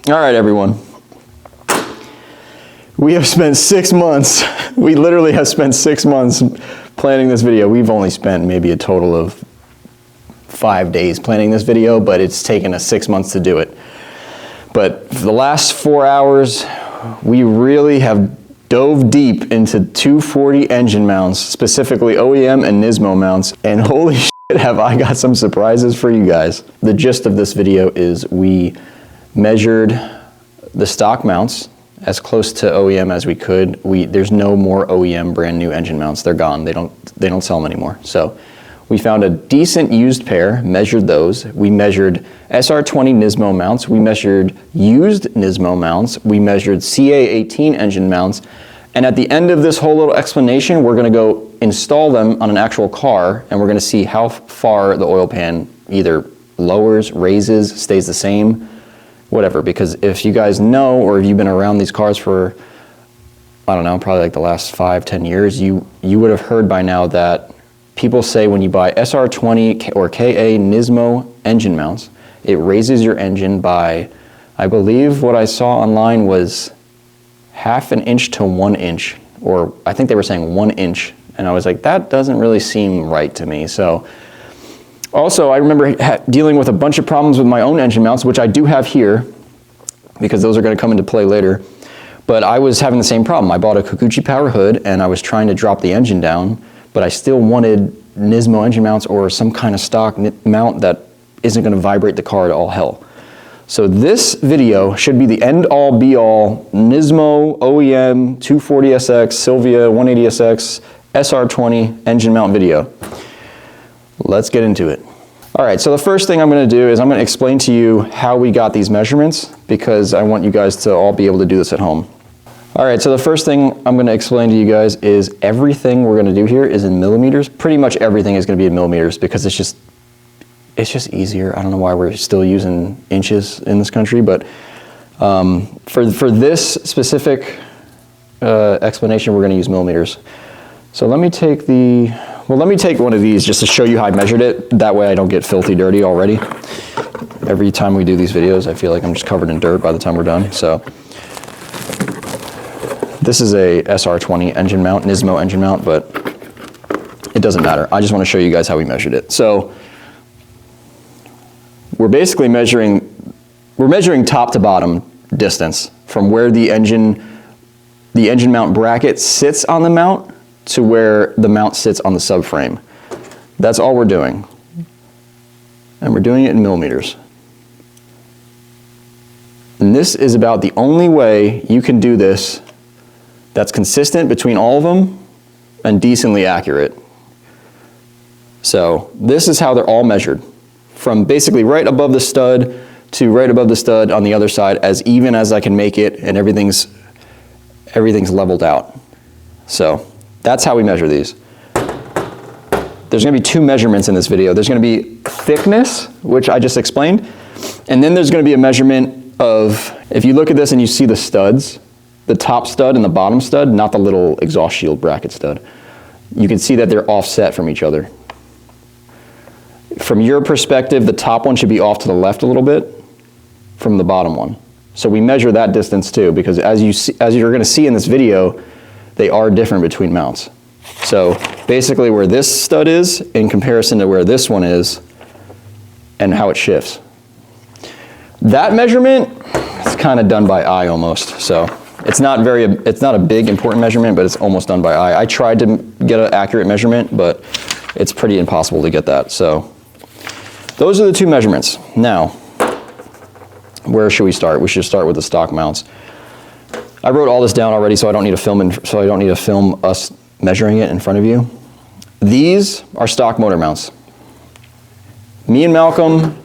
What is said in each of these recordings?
All right, everyone. We have spent 6 months, we literally have spent 6 months planning this video. We've only spent maybe a total of 5 days planning this video, but it's taken us 6 months to do it. But for the last 4 hours, we really have dove deep into 240 engine mounts, specifically OEM and Nismo mounts, and holy shit, have I got some surprises for you guys. The gist of this video is we measured the stock mounts as close to OEM as we could. There's no more OEM brand new engine mounts. They're gone. They don't sell them anymore. So we found a decent used pair, measured those. We measured SR20 Nismo mounts. We measured used Nismo mounts. We measured CA18 engine mounts. And at the end of this whole little explanation, we're gonna go install them on an actual car, and we're gonna see how far the oil pan either lowers, raises, stays the same, whatever. Because if you guys know, or if you've been around these cars for, I don't know, probably like the last 5-10 years, you would have heard by now that people say when you buy SR20 or KA Nismo engine mounts, it raises your engine by, I believe what I saw online was 1/2 inch to 1 inch, or I think they were saying 1 inch. And I was like, that doesn't really seem right to me. So also, I remember dealing with a bunch of problems with my own engine mounts, which I do have here, because those are going to come into play later. But I was having the same problem. I bought a Kikuchi power hood, and I was trying to drop the engine down, but I still wanted Nismo engine mounts or some kind of stock mount that isn't going to vibrate the car to all hell. So this video should be the end-all, be-all Nismo OEM 240SX, Silvia 180SX, SR20 engine mount video. Let's get into it. All right, so the first thing I'm gonna do is I'm gonna explain to you how we got these measurements, because I want you guys to all be able to do this at home. All right, so the first thing I'm gonna explain to you guys is everything we're gonna do here is in millimeters. Pretty much everything is gonna be in millimeters because it's just easier. I don't know why we're still using inches in this country, but for this specific explanation, we're gonna use millimeters. So let me take one of these just to show you how I measured it. That way I don't get filthy dirty already. Every time we do these videos, I feel like I'm just covered in dirt by the time we're done. So this is a SR20 engine mount, Nismo engine mount, but it doesn't matter. I just want to show you guys how we measured it. So we're basically measuring top to bottom distance from where the engine mount bracket sits on the mount to where the mount sits on the subframe. That's all we're doing. And we're doing it in millimeters. And this is about the only way you can do this that's consistent between all of them and decently accurate. So this is how they're all measured, from basically right above the stud to right above the stud on the other side, as even as I can make it, and everything's leveled out. So that's how we measure these. There's gonna be 2 measurements in this video. There's gonna be thickness, which I just explained, and then there's gonna be a measurement of, if you look at this and you see the studs, the top stud and the bottom stud, not the little exhaust shield bracket stud, you can see that they're offset from each other. From your perspective, the top one should be off to the left a little bit from the bottom one. So we measure that distance too, because as you're gonna see in this video, they are different between mounts. So basically where this stud is in comparison to where this one is and how it shifts. That measurement is kind of done by eye almost. So it's not a big important measurement, but it's almost done by eye. I tried to get an accurate measurement, but it's pretty impossible to get that. So those are the 2 measurements. Now, where should we start? We should start with the stock mounts. I wrote all this down already, so I don't need to film us measuring it in front of you. These are stock motor mounts. Me and Malcolm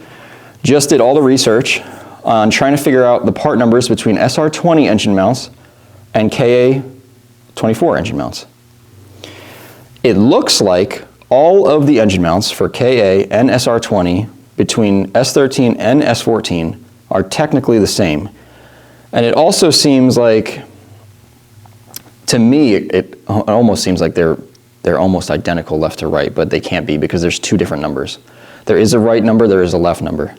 just did all the research on trying to figure out the part numbers between SR20 engine mounts and KA24 engine mounts. It looks like all of the engine mounts for KA and SR20 between S13 and S14 are technically the same. And it also seems like, to me, it almost seems like they're almost identical left to right, but they can't be because there's 2 different numbers. There is a right number, there is a left number.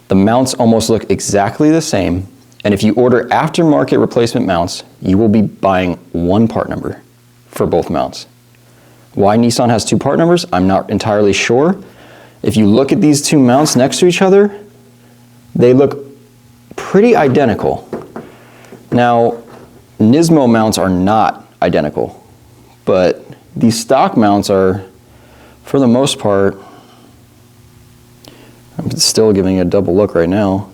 The mounts almost look exactly the same, And if you order aftermarket replacement mounts, you will be buying one part number for both mounts. Why Nissan has two part numbers, I'm not entirely sure. If you look at these two mounts next to each other, they look pretty identical. Now, Nismo mounts are not identical, but these stock mounts are, for the most part, I'm still giving it a double look right now,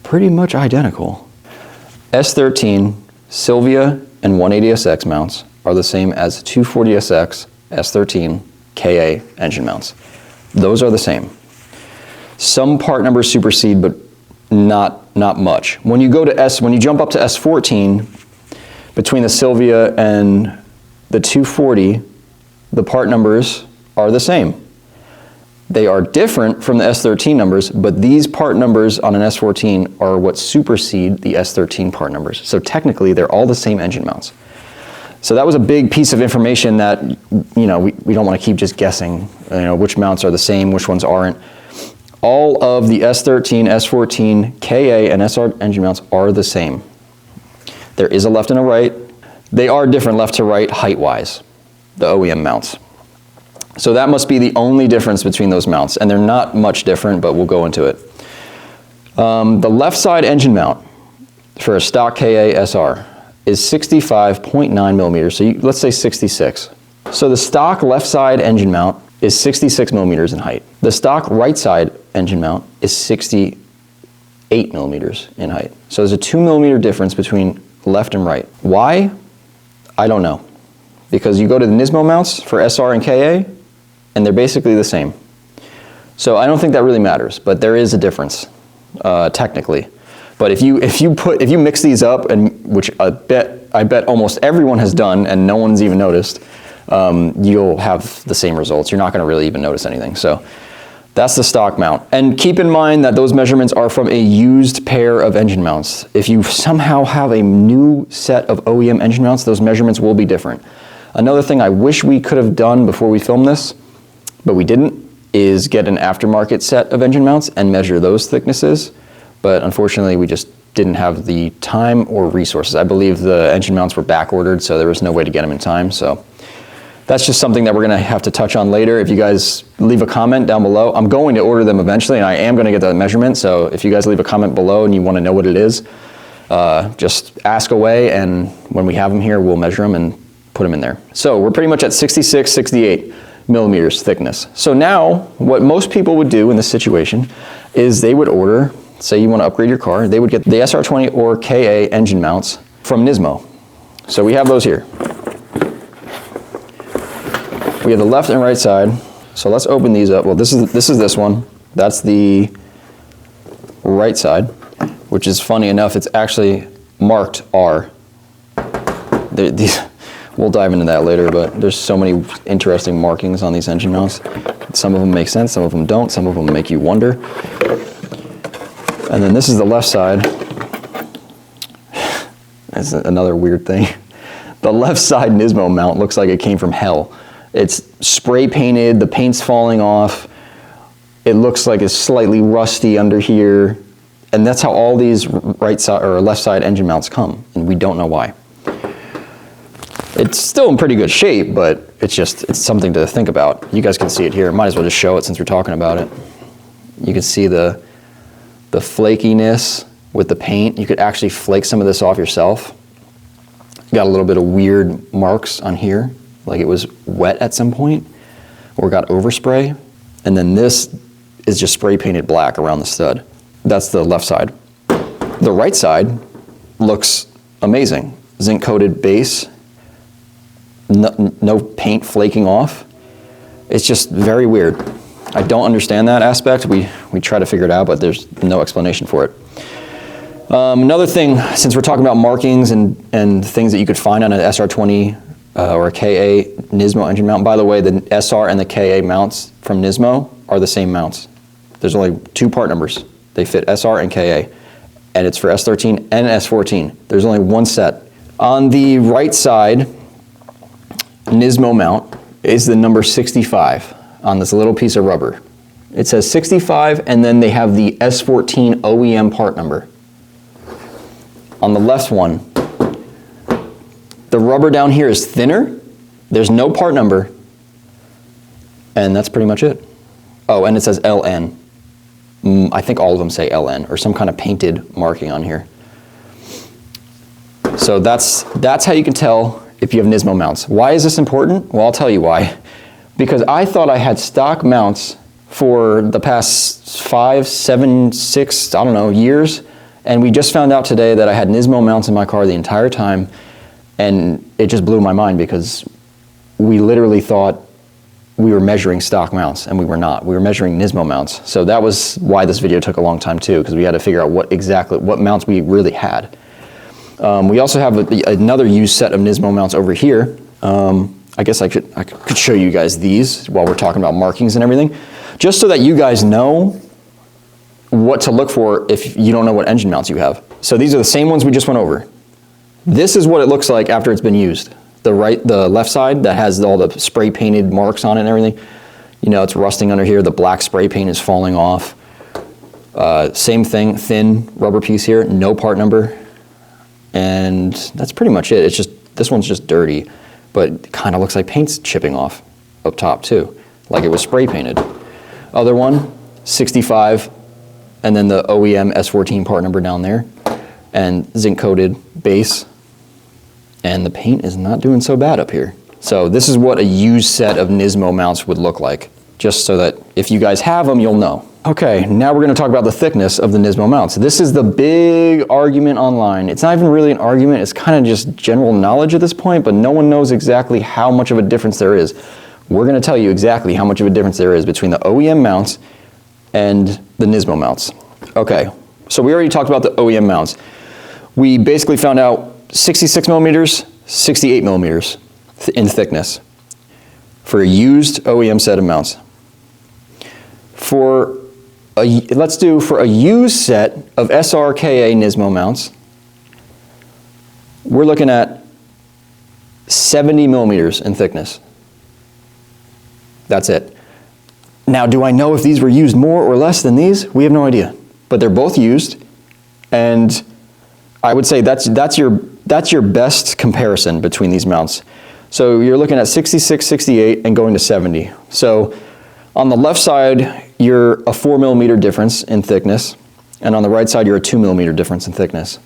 pretty much identical. S13, Silvia, and 180SX mounts are the same as 240SX, S13, KA engine mounts. Those are the same. Some part numbers supersede, but not much. When you jump up to S14, between the Silvia and the 240, the part numbers are the same. They are different from the S13 numbers, but these part numbers on an S14 are what supersede the S13 part numbers. So technically, they're all the same engine mounts. So that was a big piece of information that, we don't want to keep just guessing, which mounts are the same, which ones aren't. All of the S13, S14, KA, and SR engine mounts are the same. There is a left and a right. They are different left to right height-wise, the OEM mounts. So that must be the only difference between those mounts, and they're not much different, but we'll go into it. The left side engine mount for a stock KA SR is 65.9 millimeters, so let's say 66. So the stock left side engine mount is 66 millimeters in height. The stock right side engine mount is 68 millimeters in height. So there's a 2 millimeter difference between left and right. Why? I don't know. Because you go to the Nismo mounts for SR and KA, and they're basically the same. So I don't think that really matters, but there is a difference, technically. But if you mix these up, and which I bet almost everyone has done, and no one's even noticed, you'll have the same results. You're not going to really even notice anything. So that's the stock mount. And keep in mind that those measurements are from a used pair of engine mounts. If you somehow have a new set of OEM engine mounts, those measurements will be different. Another thing I wish we could have done before we filmed this, but we didn't, is get an aftermarket set of engine mounts and measure those thicknesses. But unfortunately, we just didn't have the time or resources. I believe the engine mounts were back ordered, so there was no way to get them in time. So that's just something that we're gonna have to touch on later. If you guys leave a comment down below, I'm going to order them eventually, and I am gonna get that measurement. So if you guys leave a comment below and you wanna know what it is, just ask away, and when we have them here, we'll measure them and put them in there. So we're pretty much at 66, 68 millimeters thickness. So now, what most people would do in this situation is they would order, say you want to upgrade your car, they would get the SR20 or KA engine mounts from Nismo. So we have those here. We have the left and right side. So let's open these up. Well, this is this one. That's the right side, which is funny enough, it's actually marked R. We'll dive into that later, but there's so many interesting markings on these engine mounts. Some of them make sense, some of them don't, some of them make you wonder. And then this is the left side. That's another weird thing. The left side Nismo mount looks like it came from hell. It's spray painted, the paint's falling off. It looks like it's slightly rusty under here. And that's how all these right side or left side engine mounts come, and we don't know why. It's still in pretty good shape, but it's something to think about. You guys can see it here. Might as well just show it since we're talking about it. You can see the flakiness with the paint. You could actually flake some of this off yourself. Got a little bit of weird marks on here, like it was wet at some point or got overspray. And then this is just spray painted black around the stud. That's the left side. The right side looks amazing. Zinc coated base. No paint flaking off. It's just very weird. I don't understand that aspect. We try to figure it out, but there's no explanation for it. Another thing, since we're talking about markings and things that you could find on an SR20 or a KA Nismo engine mount. By the way, the SR and the KA mounts from Nismo are the same mounts. There's only two part numbers. They fit SR and KA, and it's for S13 and S14. There's only one set. On the right side, Nismo mount is the number 65 on this little piece of rubber. It says 65, and then they have the S14 OEM part number. On the left one, the rubber down here is thinner. There's no part number. And that's pretty much it. Oh, and it says LN. I think all of them say LN or some kind of painted marking on here. So that's how you can tell if you have Nismo mounts. Why is this important? Well, I'll tell you why. Because I thought I had stock mounts for the past 5, 7, 6, I don't know, years. And we just found out today that I had Nismo mounts in my car the entire time. And it just blew my mind because we literally thought we were measuring stock mounts, and we were not. We were measuring Nismo mounts. So that was why this video took a long time too, because we had to figure out what mounts we really had. We also have another used set of Nismo mounts over here. I guess I could show you guys these while we're talking about markings and everything, just so that you guys know what to look for if you don't know what engine mounts you have. So these are the same ones we just went over. This is what it looks like after it's been used. The left side that has all the spray painted marks on it and everything. You know, it's rusting under here. The black spray paint is falling off. Same thing, thin rubber piece here, no part number. And that's pretty much it. It's just, this one's just dirty, but it kind of looks like paint's chipping off up top too, like it was spray painted. Other one, 65, and then the OEM S14 part number down there, and zinc coated base. And the paint is not doing so bad up here. So this is what a used set of Nismo mounts would look like, just so that if you guys have them, you'll know. Okay, now we're gonna talk about the thickness of the Nismo mounts. This is the big argument online. It's not even really an argument, it's kind of just general knowledge at this point, but no one knows exactly how much of a difference there is. We're gonna tell you exactly how much of a difference there is between the OEM mounts and the Nismo mounts. Okay, so we already talked about the OEM mounts. We basically found out 66 millimeters, 68 millimeters in thickness for a used OEM set of mounts. Let's do for a used set of SRKA Nismo mounts, we're looking at 70 millimeters in thickness. That's it. Now, do I know if these were used more or less than these? We have no idea, but they're both used, and I would say that's your best comparison between these mounts. So you're looking at 66, 68, and going to 70. So on the left side, you're a 4 millimeter difference in thickness, and on the right side, you're a 2 millimeter difference in thickness.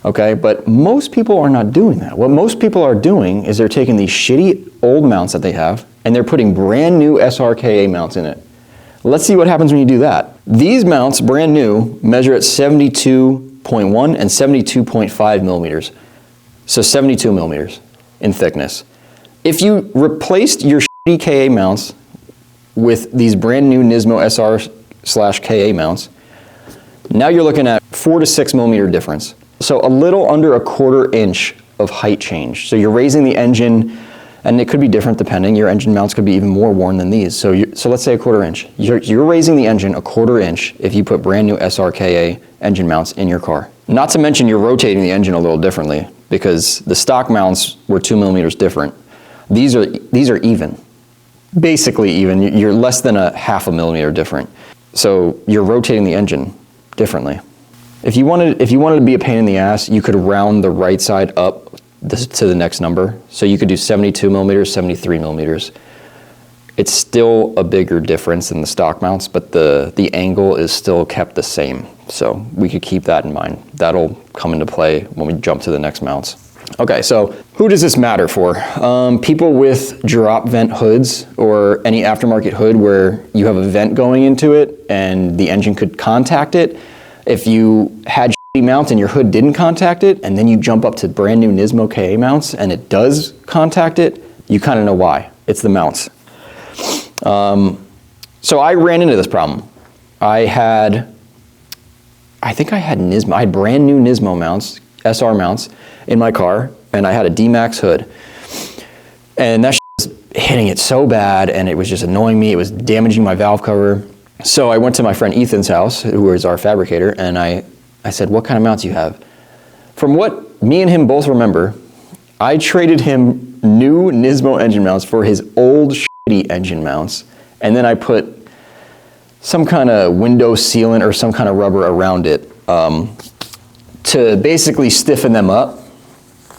Okay, but most people are not doing that. What most people are doing is they're taking these shitty old mounts that they have, and they're putting brand new SRKA mounts in it. Let's see what happens when you do that. These mounts, brand new, measure at 72.1 and 72.5 millimeters. So 72 millimeters in thickness. If you replaced your shitty KA mounts with these brand new Nismo SR/KA mounts, now you're looking at 4 to 6 millimeter difference. So a little under a 1/4 inch of height change. So you're raising the engine, and it could be different depending. Your engine mounts could be even more worn than these. So let's say a 1/4 inch. You're raising the engine a 1/4 inch if you put brand new SRKA engine mounts in your car. Not to mention you're rotating the engine a little differently because the stock mounts were 2 millimeters different. These are even, basically even. You're less than a 1/2 millimeter different. So you're rotating the engine differently. If you wanted to be a pain in the ass, you could round the right side up to the next number. So you could do 72 millimeters, 73 millimeters. It's still a bigger difference than the stock mounts, but the angle is still kept the same. So we could keep that in mind. That'll come into play when we jump to the next mounts. Okay, so who does this matter for? People with drop vent hoods or any aftermarket hood where you have a vent going into it and the engine could contact it. If you had shitty mounts and your hood didn't contact it, and then you jump up to brand new Nismo KA mounts and it does contact it, you kind of know why. It's the mounts. So I ran into this problem. I think I had brand new Nismo mounts, SR mounts in my car, and I had a D-Max hood. And that was hitting it so bad, and it was just annoying me. It was damaging my valve cover. So I went to my friend Ethan's house, who is our fabricator, and I said, what kind of mounts do you have? From what me and him both remember, I traded him new Nismo engine mounts for his old shitty engine mounts, and then I put some kind of window sealant or some kind of rubber around it to basically stiffen them up,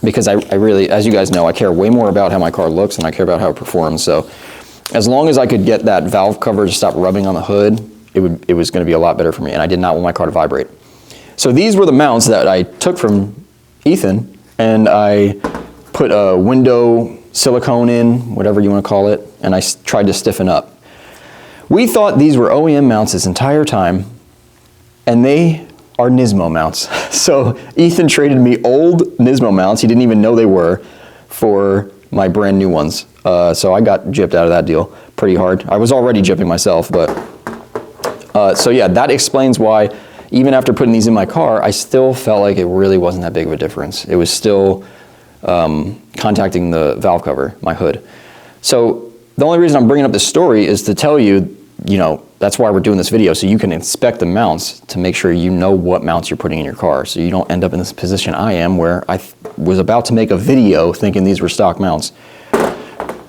because I really, as you guys know, I care way more about how my car looks than I care about how it performs. So as long as I could get that valve cover to stop rubbing on the hood, it was going to be a lot better for me, and I did not want my car to vibrate. So these were the mounts that I took from Ethan, and I put a window silicone in, whatever you want to call it, and I tried to stiffen up. We thought these were OEM mounts this entire time, and they are Nismo mounts. So Ethan traded me old Nismo mounts, he didn't even know they were, for my brand new ones. So I got gypped out of that deal pretty hard. I was already gypping myself, but so yeah, that explains why even after putting these in my car, I still felt like it really wasn't that big of a difference. It was still contacting the valve cover, my hood. So the only reason I'm bringing up this story is to tell you, you know, that's why we're doing this video, so you can inspect the mounts to make sure you know what mounts you're putting in your car, so you don't end up in this position I am, where I was about to make a video thinking these were stock mounts.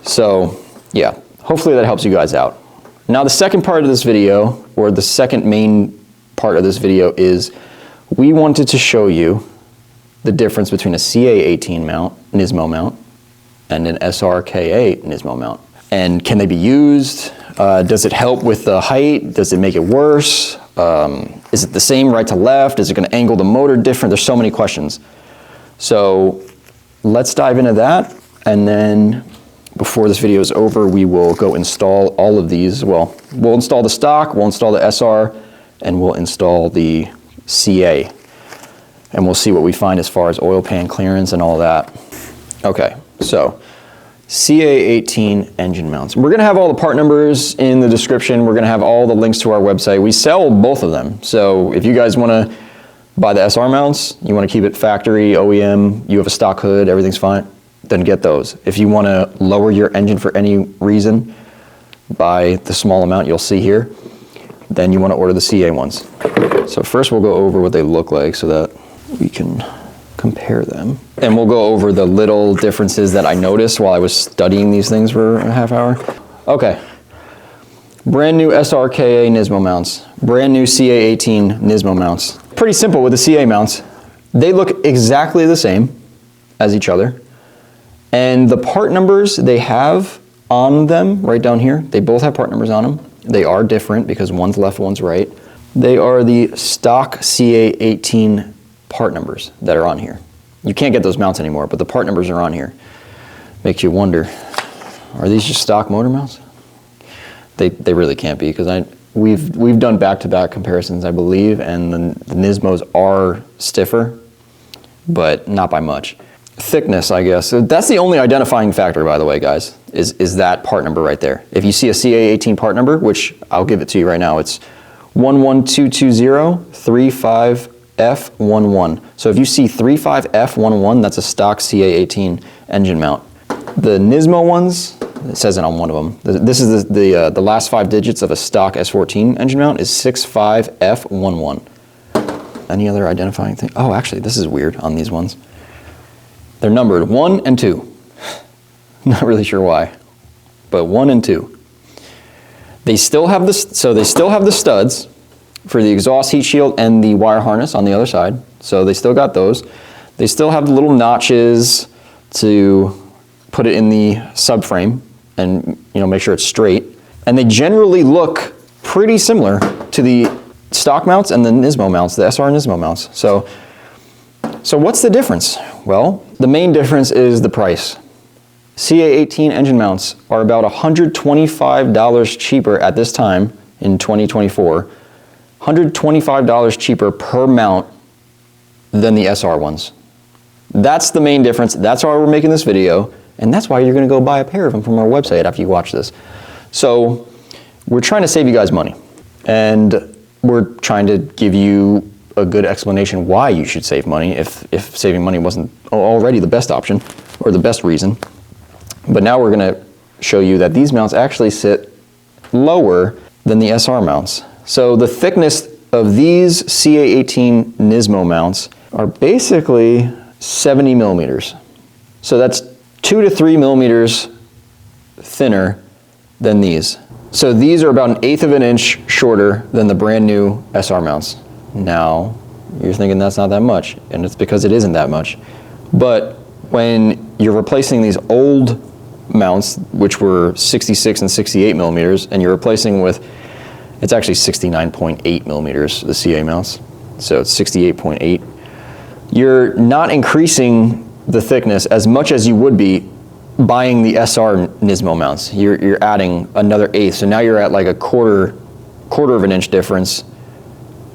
So yeah, hopefully that helps you guys out. Now the second part of this video, or the second main part of this video, is we wanted to show you the difference between a CA18 mount, Nismo mount, and an SRKA Nismo mount. And can they be used? Does it help with the height? Does it make it worse? Is it the same right to left? Is it going to angle the motor different? There's so many questions. So let's dive into that, and then before this video is over, we will go install all of these. Well, we'll install the stock, we'll install the SR, and we'll install the CA. And we'll see what we find as far as oil pan clearance and all that. Okay, so CA18 engine mounts. We're gonna have all the part numbers in the description. We're gonna have all the links to our website. We sell both of them. So if you guys wanna buy the SR mounts, you wanna keep it factory, OEM, you have a stock hood, everything's fine, then get those. If you wanna lower your engine for any reason, buy the small amount you'll see here, then you wanna order the CA ones. So first we'll go over what they look like so that we can compare them. And we'll go over the little differences that I noticed while I was studying these things for a half hour. Okay, brand new SRKA Nismo mounts, brand new CA18 Nismo mounts. Pretty simple with the CA mounts. They look exactly the same as each other. And the part numbers they have on them, right down here, they both have part numbers on them. They are different because one's left, one's right. They are the stock CA18 part numbers that are on here. You can't get those mounts anymore, but the part numbers are on here. Makes you wonder, are these just stock motor mounts? They really can't be, because we've done back-to-back comparisons, I believe, and the Nismos are stiffer, but not by much. Thickness, I guess. So that's the only identifying factor, by the way, guys, is that part number right there. If you see a CA18 part number, which I'll give it to you right now, it's 1122035F11. So if you see 35F11, that's a stock CA18 engine mount. The Nismo ones, it says it on one of them. This is the last 5 digits of a stock S14 engine mount is 65F11. Any other identifying thing? Oh, actually, this is weird on these ones. They're numbered 1 and 2. Not really sure why, but 1 and 2. They still have they still have the studs for the exhaust heat shield and the wire harness on the other side. So they still got those. They still have the little notches to put it in the subframe and make sure it's straight. And they generally look pretty similar to the stock mounts and the Nismo mounts, the SR Nismo mounts. So what's the difference? Well, the main difference is the price. CA18 engine mounts are about $125 cheaper at this time in 2024. $125 cheaper per mount than the SR ones. That's the main difference. That's why we're making this video, and that's why you're going to go buy a pair of them from our website after you watch this. So we're trying to save you guys money, and we're trying to give you a good explanation why you should save money if saving money wasn't already the best option or the best reason. But now we're going to show you that these mounts actually sit lower than the SR mounts. So the thickness of these CA18 Nismo mounts are basically 70 millimeters. So that's 2 to 3 millimeters thinner than these. So these are about 1/8 of an inch shorter than the brand new SR mounts. Now, You're thinking that's not that much, and it's because it isn't that much. But when you're replacing these old mounts, which were 66 and 68 millimeters, and you're replacing with, it's actually 69.8 millimeters, the CA mounts, so it's 68.8. You're not increasing the thickness as much as you would be buying the SR Nismo mounts. You're adding another eighth, so now you're at like a quarter of an inch difference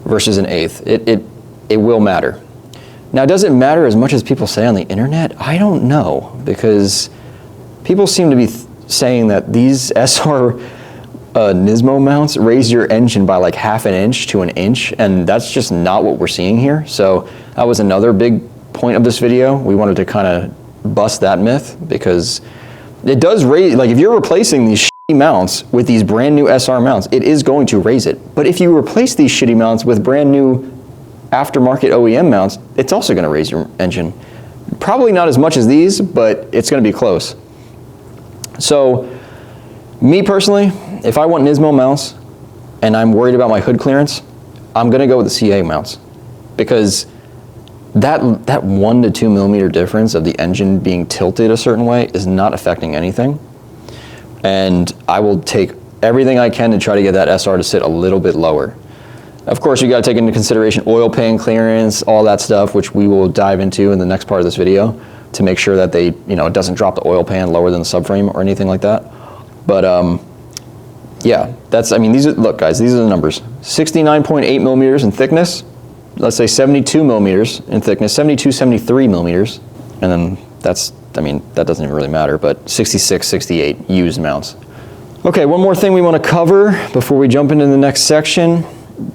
versus an eighth. It will matter. Now, does it matter as much as people say on the internet? I don't know, because people seem to be saying that these SR Nismo mounts raise your engine by like half an inch to an inch, and that's just not what we're seeing here. So that was another big point of this video. We wanted to kind of bust that myth, because it does raise, like if you're replacing these shitty mounts with these brand new SR mounts, it is going to raise it. But if you replace these shitty mounts with brand new aftermarket OEM mounts, it's also going to raise your engine. Probably not as much as these, but it's going to be close. So me personally, if I want Nismo mounts and I'm worried about my hood clearance, I'm going to go with the CA mounts, because that 1 to 2 millimeter difference of the engine being tilted a certain way is not affecting anything. And I will take everything I can to try to get that SR to sit a little bit lower. Of course, you got to take into consideration oil pan clearance, all that stuff, which we will dive into in the next part of this video to make sure that it doesn't drop the oil pan lower than the subframe or anything like that. But yeah, look guys, these are the numbers. 69.8 millimeters in thickness. Let's say 72 millimeters in thickness, 72, 73 millimeters, and then that doesn't even really matter, but 66, 68 used mounts. Okay, one more thing we want to cover before we jump into the next section,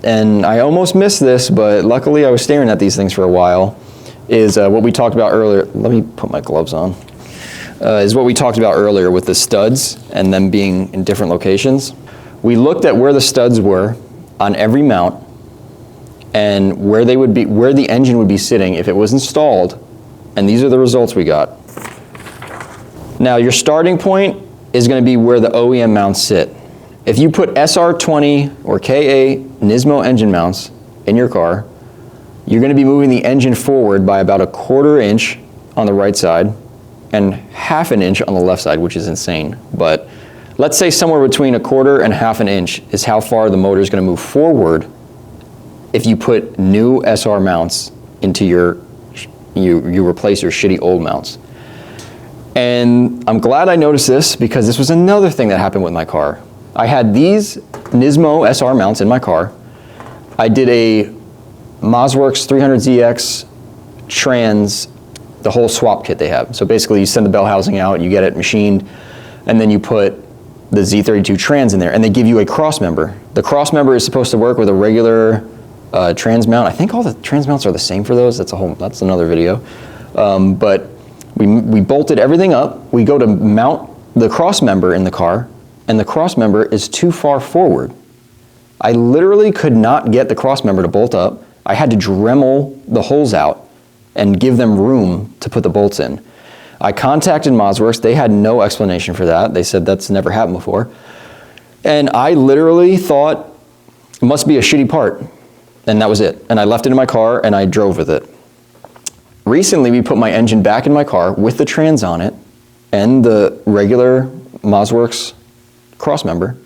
and I almost missed this, but luckily I was staring at these things for a while, is what we talked about earlier. Let me put my gloves on. Is what we talked about earlier with the studs and them being in different locations. We looked at where the studs were on every mount, and where the engine would be sitting if it was installed, and these are the results we got. Now, your starting point is going to be where the OEM mounts sit. If you put SR20 or KA Nismo engine mounts in your car, you're going to be moving the engine forward by about a 1/4 inch on the right side and half an inch on the left side, which is insane. But let's say somewhere between a 1/4 and half an inch is how far the motor is going to move forward if you put new SR mounts into you replace your shitty old mounts. And I'm glad I noticed this, because this was another thing that happened with my car. I had these Nismo SR mounts in my car. I did a MOSWorks 300ZX trans, the whole swap kit they have. So basically you send the bell housing out, you get it machined, and then you put the Z32 trans in there, and they give you a cross member. The cross member is supposed to work with a regular trans mount. I think all the trans mounts are the same for those. That's another video. But we bolted everything up. We go to mount the cross member in the car, and the cross member is too far forward. I literally could not get the cross member to bolt up. I had to Dremel the holes out and give them room to put the bolts in. I contacted MOSWorks. They had no explanation for that. They said that's never happened before. And I literally thought it must be a shitty part. And that was it. And I left it in my car and I drove with it. Recently, we put my engine back in my car with the trans on it and the regular MOSWorks cross member,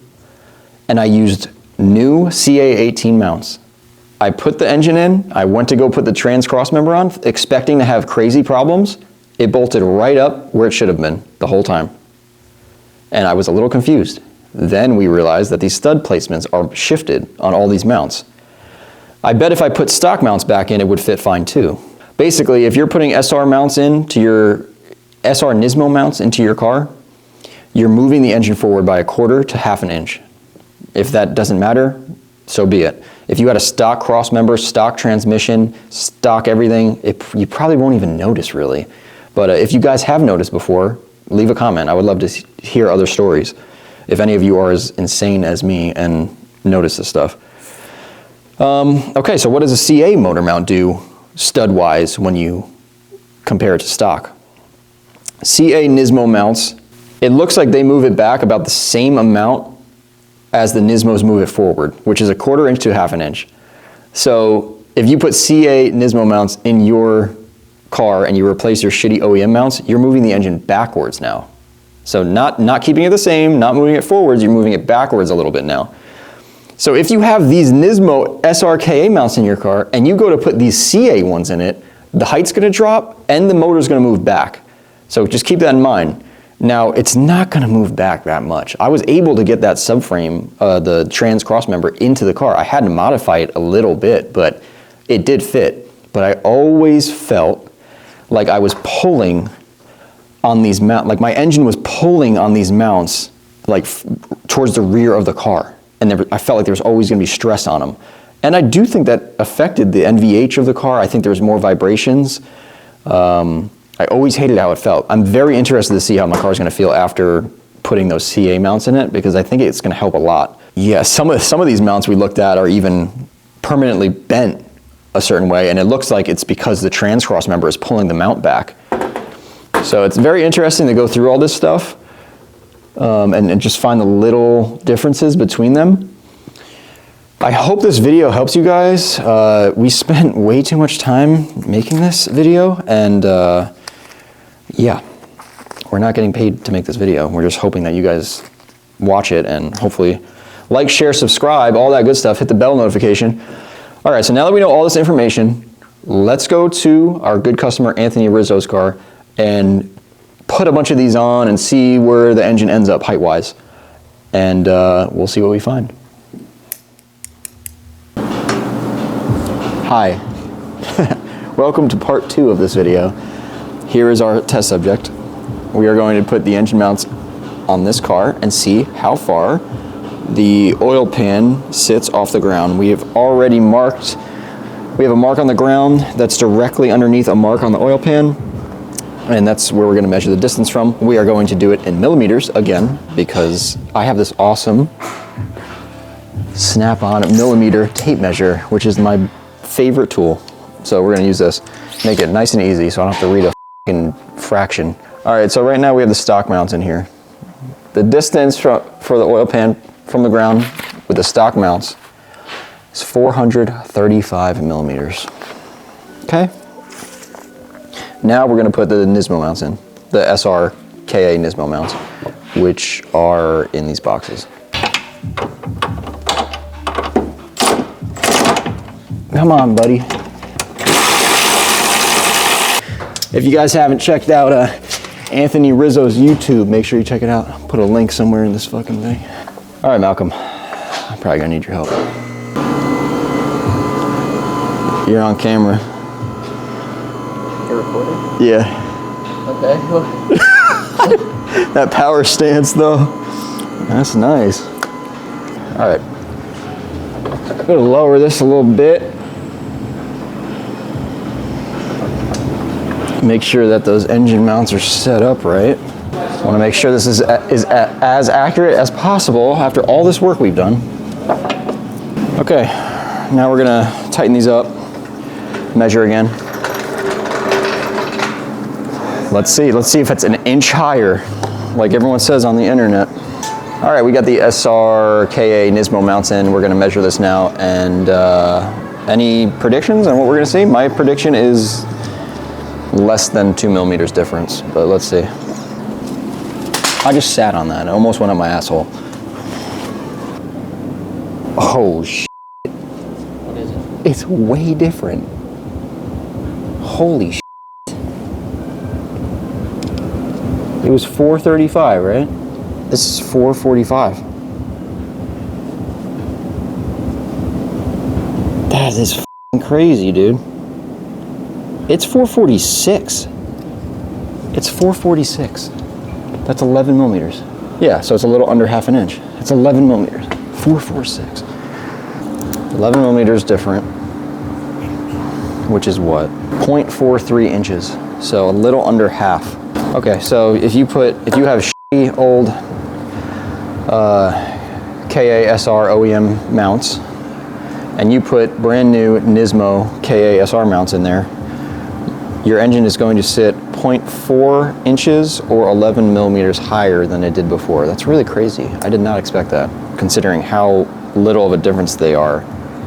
and I used new CA18 mounts. I put the engine in, I went to go put the trans cross member on, expecting to have crazy problems. It bolted right up where it should have been the whole time. And I was a little confused. Then we realized that these stud placements are shifted on all these mounts. I bet if I put stock mounts back in, it would fit fine too. Basically, if you're putting SR mounts into your SR Nismo mounts into your car, you're moving the engine forward by a 1/4 to half an inch. If that doesn't matter, so be it. If you had a stock cross member, stock transmission, stock everything, you probably won't even notice really. But if you guys have noticed before, leave a comment. I would love to hear other stories. If any of you are as insane as me and notice this stuff. Okay, so what does a CA motor mount do stud-wise when you compare it to stock? CA Nismo mounts, it looks like they move it back about the same amount as the Nismos move it forward, which is a 1/4 inch to half an inch. So if you put CA Nismo mounts in your car and you replace your shitty OEM mounts, you're moving the engine backwards now. So not keeping it the same, not moving it forwards, you're moving it backwards a little bit now. So if you have these Nismo SRKA mounts in your car and you go to put these CA ones in it, the height's gonna drop and the motor's gonna move back. So just keep that in mind. Now, it's not gonna move back that much. I was able to get that subframe, the trans crossmember, into the car. I had to modify it a little bit, but it did fit. But I always felt like I was pulling on these mounts, like my engine was pulling on these mounts, like towards the rear of the car. And I felt like there was always gonna be stress on them. And I do think that affected the NVH of the car. I think there was more vibrations. I always hated how it felt. I'm very interested to see how my car is going to feel after putting those CA mounts in it, because I think it's going to help a lot. Yeah, some of these mounts we looked at are even permanently bent a certain way, and it looks like it's because the trans cross member is pulling the mount back. So it's very interesting to go through all this stuff and just find the little differences between them. I hope this video helps you guys. We spent way too much time making this video, and yeah, we're not getting paid to make this video. We're just hoping that you guys watch it and hopefully like, share, subscribe, all that good stuff. Hit the bell notification. All right, so now that we know all this information, let's go to our good customer Anthony Rizzo's car and put a bunch of these on and see where the engine ends up height-wise. And we'll see what we find. Hi. Welcome to part 2 of this video. Here is our test subject. We are going to put the engine mounts on this car and see how far the oil pan sits off the ground. We have already marked, we have a mark on the ground that's directly underneath a mark on the oil pan, and that's where we're going to measure the distance from. We are going to do it in millimeters again, because I have this awesome snap-on millimeter tape measure, which is my favorite tool. So we're going to use this, make it nice and easy so I don't have to read a fucking fraction. All right, so right now we have the stock mounts in here. The distance for the oil pan from the ground with the stock mounts is 435 millimeters. Okay. Now we're going to put the Nismo mounts in, the SRKA Nismo mounts, which are in these boxes. Come on, buddy. If you guys haven't checked out Anthony Rizzo's YouTube, make sure you check it out. I'll put a link somewhere in this fucking thing. All right, Malcolm. I'm probably gonna need your help. You're on camera. You're recording? Yeah. Okay. That power stance, though. That's nice. All right. I'm gonna lower this a little bit. Make sure that those engine mounts are set up right. I want to make sure this is as accurate as possible after all this work we've done. Okay, now we're gonna tighten these up, measure again. Let's see if it's an inch higher, like everyone says on the internet. All right, we got the SRKA Nismo mounts in. We're gonna measure this now, and any predictions on what we're gonna see? My prediction is less than 2 millimeters difference, but let's see. I just sat on that. It almost went up my asshole. Oh, shit. What is it? It's way different. Holy shit. It was 435, right? This is 445. That is f***ing crazy, dude. It's 446. It's 446. That's 11 millimeters. Yeah, so it's a little under half an inch. It's 11 millimeters. 446. 11 millimeters different, which is what? 0.43 inches. So a little under half. Okay, so if you have shitty old KASR OEM mounts, and you put brand new Nismo KASR mounts in there, your engine is going to sit 0.4 inches or 11 millimeters higher than it did before. That's really crazy. I did not expect that, considering how little of a difference they are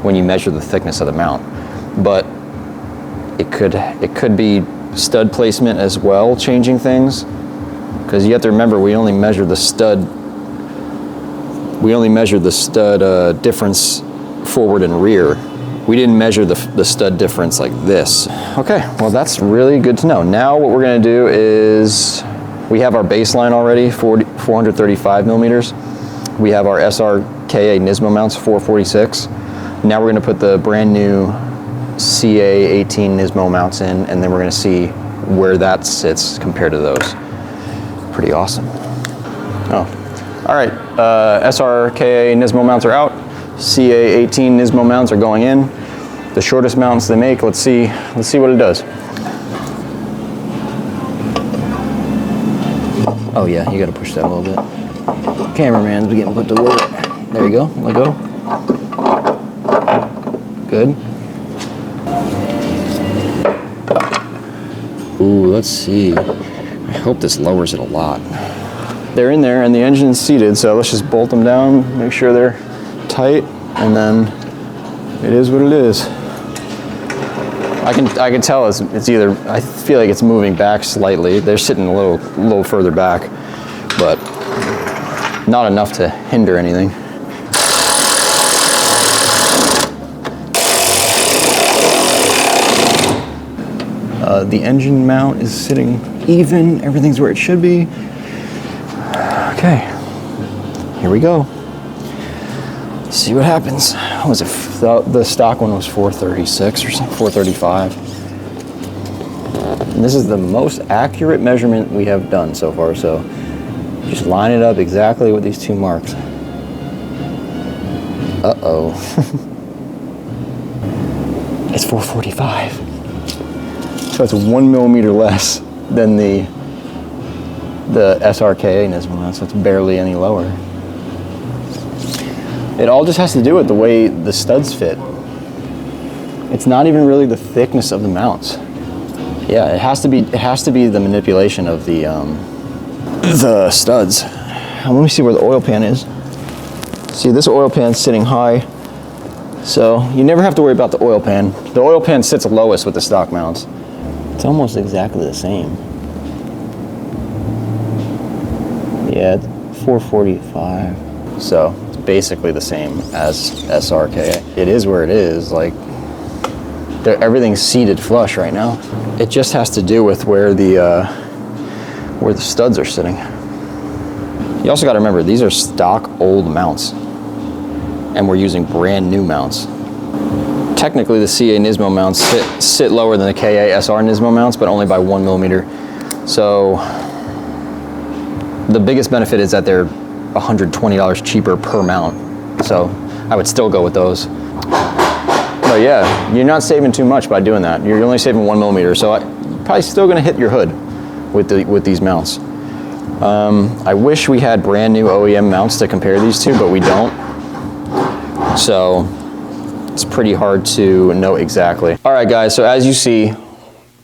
when you measure the thickness of the mount. but it could be stud placement as well, changing things, because you have to remember we only measured the stud difference forward and rear. We didn't measure the stud difference like this. Okay, well that's really good to know. Now what we're gonna do is, we have our baseline already, 435 millimeters. We have our SRKA Nismo mounts, 446. Now we're gonna put the brand new CA18 Nismo mounts in, and then we're gonna see where that sits compared to those. Pretty awesome. Oh, all right, SRKA Nismo mounts are out. CA18 Nismo mounts are going in. The shortest mounts they make. Let's see what it does. Oh yeah, you gotta push that a little bit. Cameraman's getting put to work. There you go, let go. Good. Ooh, let's see. I hope this lowers it a lot. They're in there and the engine's seated, so let's just bolt them down, make sure they're tight, and then it is what it is. I can tell it's either, I feel like it's moving back slightly. They're sitting a little further back, but not enough to hinder anything. The engine mount is sitting even, everything's where it should be. Okay, here we go. See what happens. What was it? The stock one was 436 or something, 435. And this is the most accurate measurement we have done so far, so just line it up exactly with these two marks. Uh-oh. It's 445. So it's 1 millimeter less than the SRKA Nismo, so it's barely any lower. It all just has to do with the way the studs fit. It's not even really the thickness of the mounts. Yeah, it has to be the manipulation of the studs. Let me see where the oil pan is. See, this oil pan's sitting high, so you never have to worry about the oil pan. The oil pan sits lowest with the stock mounts. It's almost exactly the same. Yeah, it's 445. So it's basically the same as SRK. It is where it is. Like, everything's seated flush right now. It just has to do with where the studs are sitting. You also got to remember, these are stock old mounts, and we're using brand new mounts. Technically, the CA Nismo mounts sit lower than the KA SR Nismo mounts, but only by 1 millimeter. So the biggest benefit is that they're $120 cheaper per mount. So I would still go with those. But yeah, you're not saving too much by doing that. You're only saving 1 millimeter, so you're probably still gonna hit your hood with these mounts. I wish we had brand new OEM mounts to compare these to, but we don't. So it's pretty hard to know exactly. All right, guys, so as you see,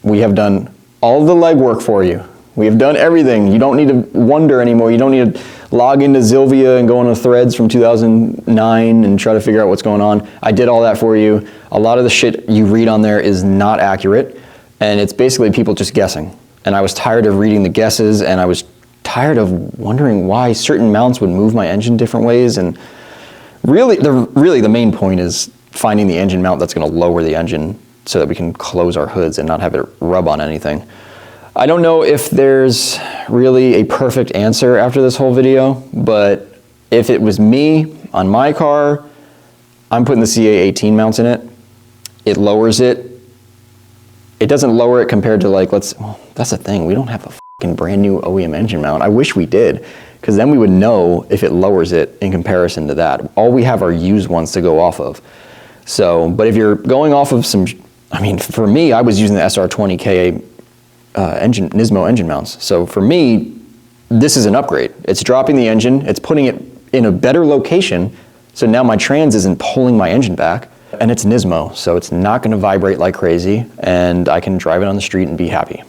we have done all the legwork for you. We have done everything. You don't need to wonder anymore. You don't need to log into Zilvia and go into threads from 2009 and try to figure out what's going on. I did all that for you. A lot of the shit you read on there is not accurate, and it's basically people just guessing. And I was tired of reading the guesses, and I was tired of wondering why certain mounts would move my engine different ways. And really the main point is finding the engine mount that's going to lower the engine so that we can close our hoods and not have it rub on anything. I don't know if there's really a perfect answer after this whole video, but if it was me on my car, I'm putting the CA18 mounts in it. It lowers it. It doesn't lower it compared to, like, well, that's the thing. We don't have a fucking brand new OEM engine mount. I wish we did, because then we would know if it lowers it in comparison to that. All we have are used ones to go off of. So, but if you're going off of some, I mean, for me, I was using the SR20 KA Nismo engine mounts. So for me, this is an upgrade. It's dropping the engine, it's putting it in a better location, so now my trans isn't pulling my engine back, and it's Nismo, so it's not gonna vibrate like crazy, and I can drive it on the street and be happy.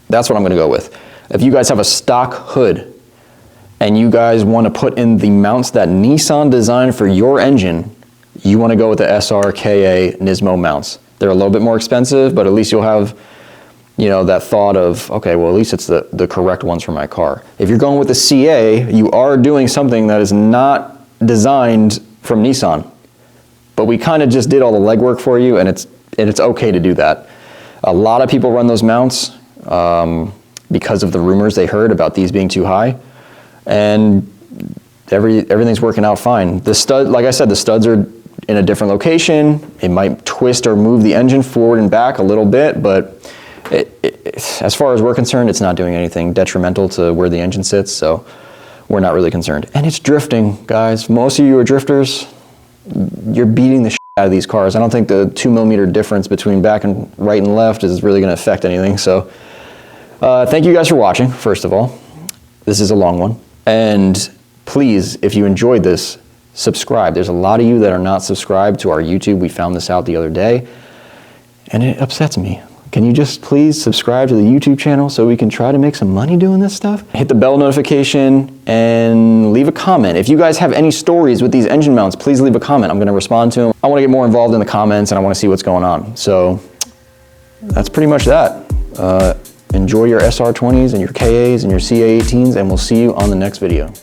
That's what I'm gonna go with. If you guys have a stock hood, and you guys wanna put in the mounts that Nissan designed for your engine, you want to go with the SR/KA Nismo mounts. They're a little bit more expensive, but at least you'll have, you know, that thought of, okay, well, at least it's the correct ones for my car. If you're going with the CA, you are doing something that is not designed from Nissan. But we kind of just did all the legwork for you, and it's okay to do that. A lot of people run those mounts because of the rumors they heard about these being too high, and everything's working out fine. The stud, like I said, the studs are in a different location. It might twist or move the engine forward and back a little bit, but as far as we're concerned, it's not doing anything detrimental to where the engine sits, so we're not really concerned. And it's drifting, guys. Most of you are drifters. You're beating the shit out of these cars. I don't think the 2mm difference between back and right and left is really going to affect anything. So thank you guys for watching, first of all. This is a long one. And please, if you enjoyed this, subscribe. There's a lot of you that are not subscribed to our YouTube. We found this out the other day, and it upsets me. Can you just please subscribe to the YouTube channel so we can try to make some money doing this stuff? Hit the bell notification and leave a comment. If you guys have any stories with these engine mounts, please leave a comment. I'm going to respond to them. I want to get more involved in the comments, and I want to see what's going on. So that's pretty much that. Enjoy your SR20s and your KAs and your CA18s, and we'll see you on the next video.